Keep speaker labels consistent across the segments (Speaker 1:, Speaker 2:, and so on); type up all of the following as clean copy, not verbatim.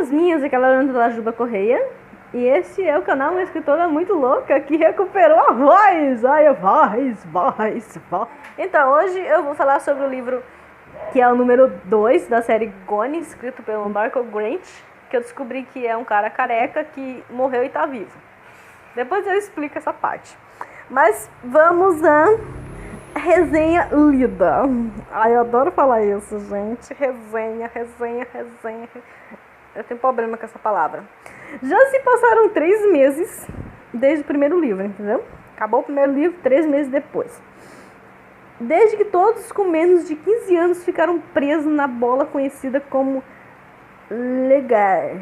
Speaker 1: as minhas, aquela Ana da Juba Correia. E esse é o canal Uma Escritora Muito Louca que recuperou a voz. Ai, a voz. Então, hoje eu vou falar sobre o livro que é o número 2 da série Gone, escrito pelo Marco Grant, que eu descobri que é um cara careca que morreu e tá vivo. Depois eu explico essa parte. Mas vamos à resenha lida. Ai, eu adoro falar isso, gente. Resenha. Eu tenho problema com essa palavra. Já se passaram 3 meses desde o primeiro livro, entendeu? Acabou o primeiro livro 3 meses depois. Desde que todos com menos de 15 anos ficaram presos na bola conhecida como Legar.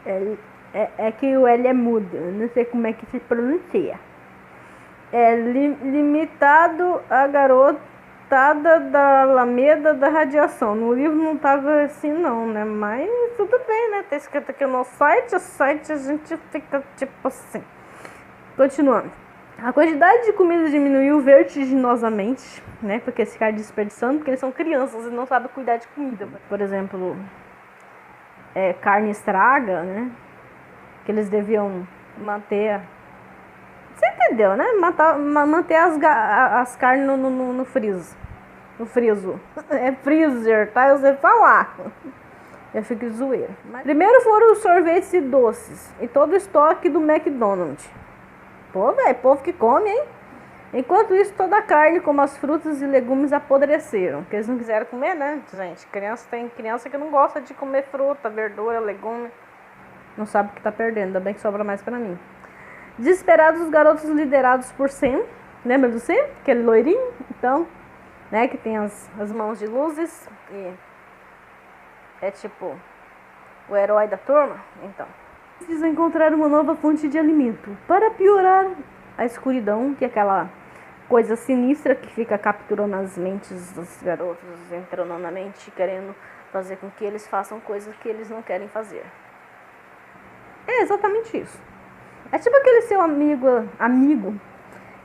Speaker 1: É que o L é mudo, não sei como é que se pronuncia. É limitado à garotada da Alameda da Radiação. No livro não tava assim não, né? Mas tudo bem, né? Tá escrito aqui no site, a gente fica tipo assim. Continuando. A quantidade de comida diminuiu vertiginosamente, né? Porque eles ficaram desperdiçando, porque eles são crianças e não sabem cuidar de comida. Por exemplo, carne estraga, né? Que eles deviam manter... Você entendeu, né? Manter as carnes no friso. No friso. É freezer, tá? Eu sei falar. Eu fico zoeira. Primeiro foram os sorvetes e doces. E todo o estoque do McDonald's. Pô, velho, povo que come, hein? Enquanto isso, toda a carne, como as frutas e legumes, apodreceram. Porque eles não quiseram comer, né, gente? Tem criança que não gosta de comer fruta, verdura, legume. Não sabe o que tá perdendo. Ainda bem que sobra mais pra mim. Desesperados, os garotos liderados por Sam. Lembra do Sam? Aquele loirinho? Então, né, que tem as mãos de luzes. E é tipo o herói da turma. Então, precisam encontrar uma nova fonte de alimento. Para piorar a escuridão, que é aquela coisa sinistra que fica capturando as mentes dos garotos, entrando na mente, querendo fazer com que eles façam coisas que eles não querem fazer. É exatamente isso. É tipo aquele seu amigo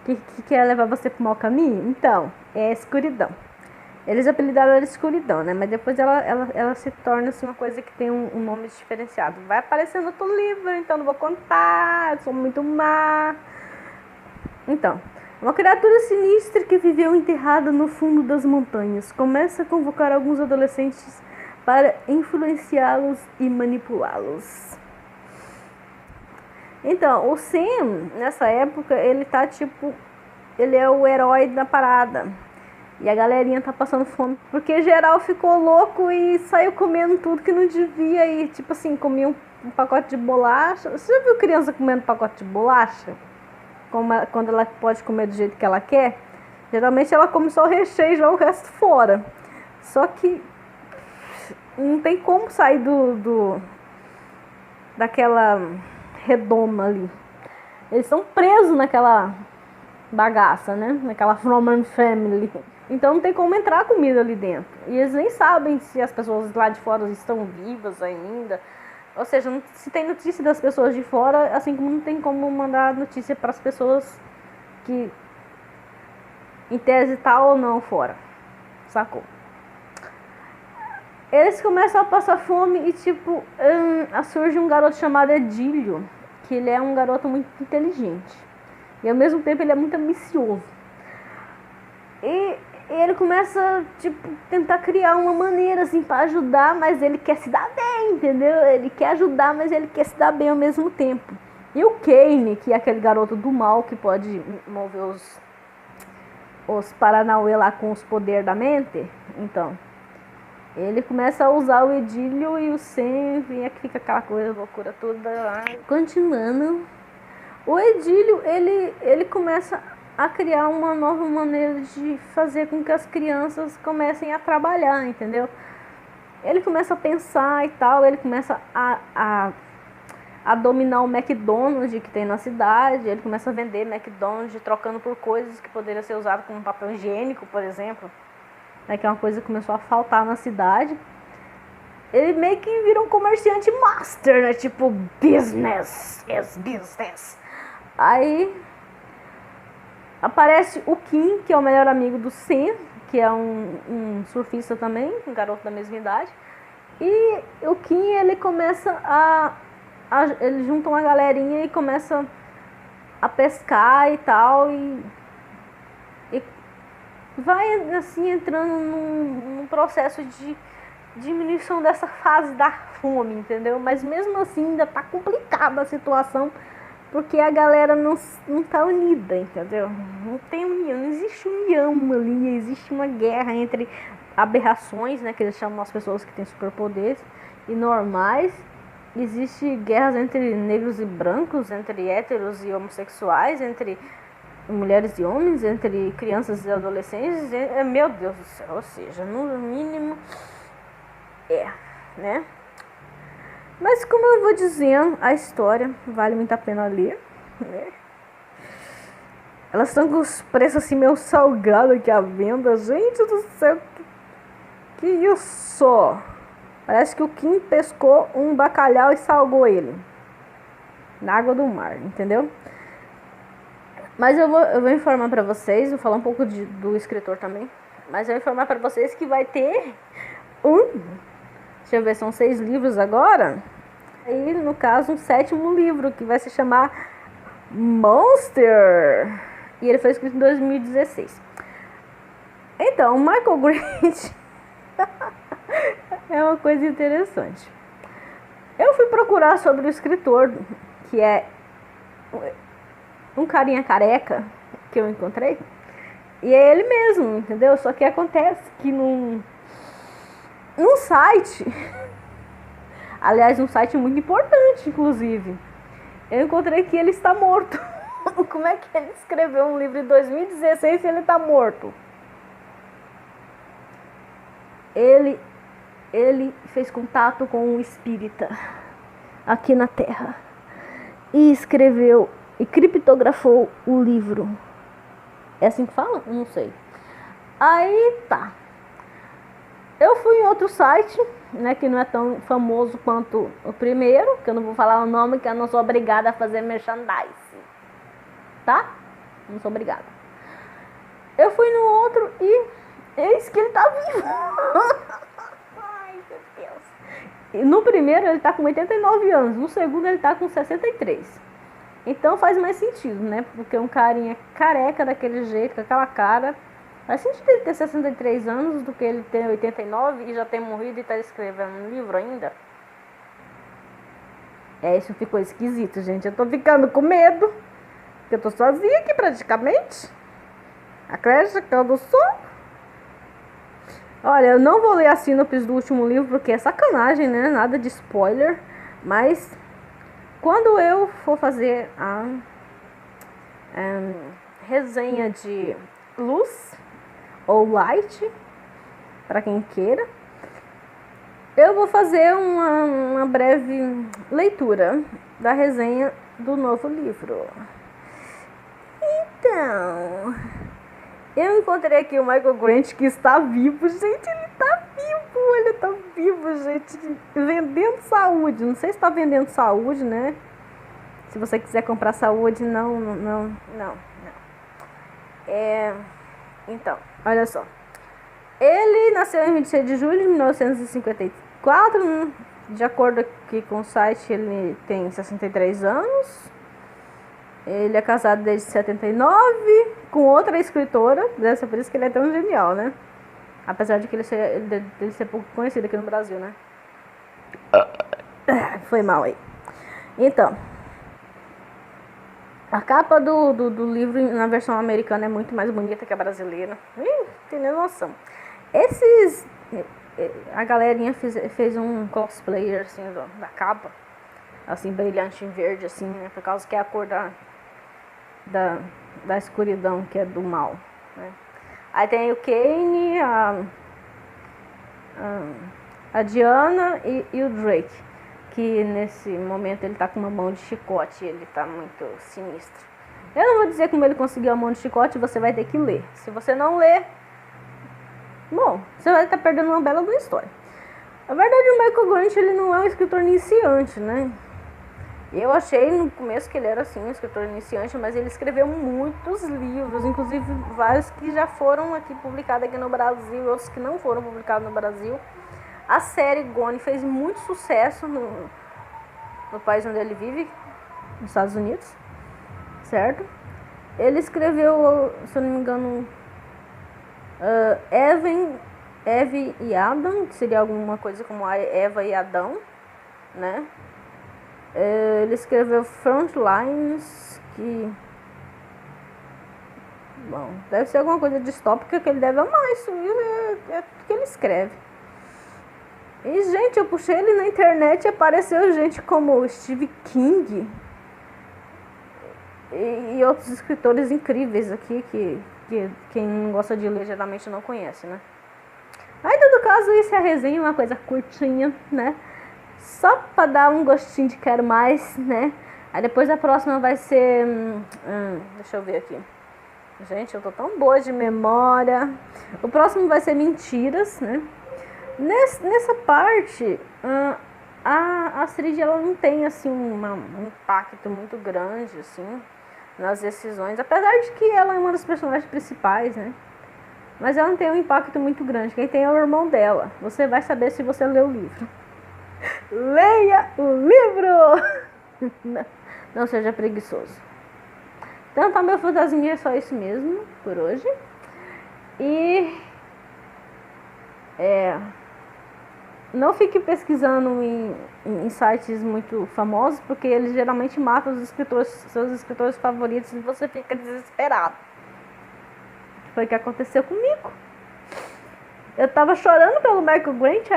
Speaker 1: que quer levar você pro mau caminho. Então, é a escuridão. Eles apelidaram ela de escuridão, né? Mas depois ela se torna assim, uma coisa que tem um nome diferenciado. Vai aparecer no outro livro, então não vou contar. Eu sou muito má. Então, uma criatura sinistra que viveu enterrada no fundo das montanhas começa a convocar alguns adolescentes para influenciá-los e manipulá-los. Então, o Sam, nessa época, ele tá tipo... Ele é o herói da parada. E a galerinha tá passando fome. Porque geral ficou louco e saiu comendo tudo que não devia. E tipo assim, comia um pacote de bolacha. Você já viu criança comendo pacote de bolacha? Quando ela pode comer do jeito que ela quer? Geralmente ela come só o recheio e joga o resto fora. Só que não tem como sair daquela redoma ali. Eles estão presos naquela bagaça, né? Naquela From Family. Então não tem como entrar comida ali dentro. E eles nem sabem se as pessoas lá de fora estão vivas ainda. Ou seja, se tem notícia das pessoas de fora, assim como não tem como mandar notícia para as pessoas que em tese tá ou não fora. Sacou? Eles começam a passar fome e tipo, surge um garoto chamado Edílio, que ele é um garoto muito inteligente. E ao mesmo tempo ele é muito ambicioso. E ele começa, tipo, tentar criar uma maneira, assim, para ajudar, mas ele quer se dar bem, entendeu? Ele quer ajudar, mas ele quer se dar bem ao mesmo tempo. E o Kane, que é aquele garoto do mal que pode mover os Paranauê lá com os poderes da mente, então, ele começa a usar o Edílio e o Sam, e é que fica aquela coisa, loucura toda lá. Continuando, o Edílio, ele começa a criar uma nova maneira de fazer com que as crianças comecem a trabalhar, entendeu? Ele começa a pensar e tal, ele começa a dominar o McDonald's que tem na cidade, ele começa a vender McDonald's trocando por coisas que poderiam ser usadas como papel higiênico, por exemplo, né, que é uma coisa que começou a faltar na cidade. Ele meio que vira um comerciante master, né, tipo, business is business. Aí aparece o Kim, que é o melhor amigo do Sam, que é um surfista também, um garoto da mesma idade. E o Kim, ele começa ele junta uma galerinha e começa a pescar e tal, e vai assim entrando num processo de diminuição dessa fase da fome, entendeu? Mas mesmo assim ainda tá complicada a situação, porque a galera não tá unida, entendeu? Não tem união, não existe união ali, existe uma guerra entre aberrações, né, que eles chamam as pessoas que têm superpoderes, e normais. Existe guerras entre negros e brancos, entre héteros e homossexuais, entre mulheres e homens, entre crianças e adolescentes. Meu Deus do céu, ou seja, no mínimo né? Mas como eu vou dizendo, a história vale muito a pena ler, né? Elas estão com os preços assim meio salgados aqui à venda. Gente do céu, que isso? Parece que o Kim pescou um bacalhau e salgou ele na água do mar, entendeu? Mas eu vou informar pra vocês, vou falar um pouco do escritor também, mas eu vou informar pra vocês que vai ter deixa eu ver, são 6 livros agora. Aí, no caso, um 7º livro, que vai se chamar Monster. E ele foi escrito em 2016. Então, o Michael Grant é uma coisa interessante. Eu fui procurar sobre o escritor, que é um carinha careca que eu encontrei. E é ele mesmo, entendeu? Só que acontece que num site, aliás, um site muito importante, inclusive, eu encontrei que ele está morto. Como é que ele escreveu um livro em 2016 se ele está morto? Ele fez contato com um espírita aqui na Terra e escreveu e criptografou o livro. É assim que fala? Não sei. Aí tá. Eu fui em outro site, né, que não é tão famoso quanto o primeiro, que eu não vou falar o nome, que eu não sou obrigada a fazer merchandising, tá? Não sou obrigada. Eu fui no outro e eis que ele tá vivo. Ai, meu Deus. E no primeiro ele tá com 89 anos, no segundo ele tá com 63. Então faz mais sentido, né? Porque um carinha careca daquele jeito, com aquela cara, faz sentido ele ter 63 anos do que ele ter 89 e já ter morrido e tá escrevendo um livro ainda. Isso ficou esquisito, gente. Eu tô ficando com medo, porque eu tô sozinha aqui praticamente. Acredita que eu não sou? Olha, eu não vou ler a sinopse do último livro, porque é sacanagem, né? Nada de spoiler. Mas quando eu for fazer a resenha de Luz ou Light, para quem queira, eu vou fazer uma breve leitura da resenha do novo livro. Então, eu encontrei aqui o Michael Grant, que está vivo. Gente, ele tá vivo, gente, vendendo saúde. Não sei se está vendendo saúde, né? Se você quiser comprar saúde, não. Então, olha só. Ele nasceu em 26 de julho de 1954. De acordo aqui com o site, ele tem 63 anos. Ele é casado desde 79 com outra escritora. Deve ser por isso que ele é tão genial, né? Apesar de que ele ser pouco conhecido aqui no Brasil, né? Foi mal aí. Então, a capa do livro na versão americana é muito mais bonita que a brasileira. Tem nem noção. A galerinha fez um cosplayer assim da capa, assim, brilhante em verde, assim, né? Por causa que é a cor da escuridão, que é do mal, né? Aí tem o Kane, a Diana e o Drake, que nesse momento ele tá com uma mão de chicote, ele tá muito sinistro. Eu não vou dizer como ele conseguiu a mão de chicote, você vai ter que ler. Se você não ler, bom, você vai estar perdendo uma bela história. Na verdade, o Michael Grant, ele não é um escritor iniciante, né? Eu achei no começo que ele era assim, um escritor iniciante, mas ele escreveu muitos livros, inclusive vários que já foram aqui publicados aqui no Brasil, outros que não foram publicados no Brasil. A série Gone fez muito sucesso no país onde ele vive, nos Estados Unidos, certo? Ele escreveu, se eu não me engano, Eve e Adam, que seria alguma coisa como a Eva e Adão, né? Ele escreveu Frontlines, que... Bom, deve ser alguma coisa distópica que ele deve amar, isso é tudo que ele escreve. E, gente, eu puxei ele na internet e apareceu gente como Steve King e outros escritores incríveis aqui que quem não gosta de ler geralmente não conhece, né? Aí, em todo caso, isso é a resenha, uma coisa curtinha, né? Só pra dar um gostinho de quero mais, né? Aí depois a próxima vai ser... deixa eu ver aqui. Gente, eu tô tão boa de memória. O próximo vai ser Mentiras, né? Nessa parte, a Astrid, ela não tem, assim, um impacto muito grande, assim, nas decisões. Apesar de que ela é uma das personagens principais, né? Mas ela não tem um impacto muito grande. Quem tem é o irmão dela. Você vai saber se você lê o livro. Leia o livro! Não seja preguiçoso. Então, tá, meu fantasminha, é só isso mesmo por hoje. E... não fique pesquisando em sites muito famosos, porque eles geralmente matam seus escritores favoritos, e você fica desesperado. Foi o que aconteceu comigo. Eu tava chorando pelo Michael Grant,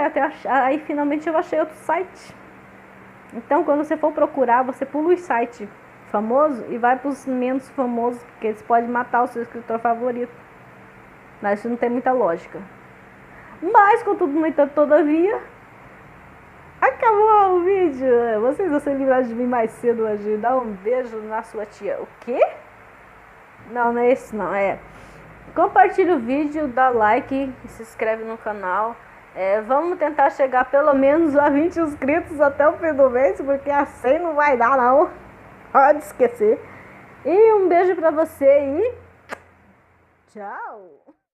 Speaker 1: aí finalmente eu achei outro site. Então, quando você for procurar, você pula os sites famosos e vai para os menos famosos, porque eles podem matar o seu escritor favorito. Mas isso não tem muita lógica. Mas, contudo, no entanto, todavia, acabou o vídeo. Vocês vão ser livrados de mim mais cedo hoje. Dá um beijo na sua tia. O quê? Não é esse não, compartilha o vídeo, dá like, se inscreve no canal. Vamos tentar chegar pelo menos a 20 inscritos até o fim do mês, porque assim não vai dar não. Pode esquecer. E um beijo pra você e tchau!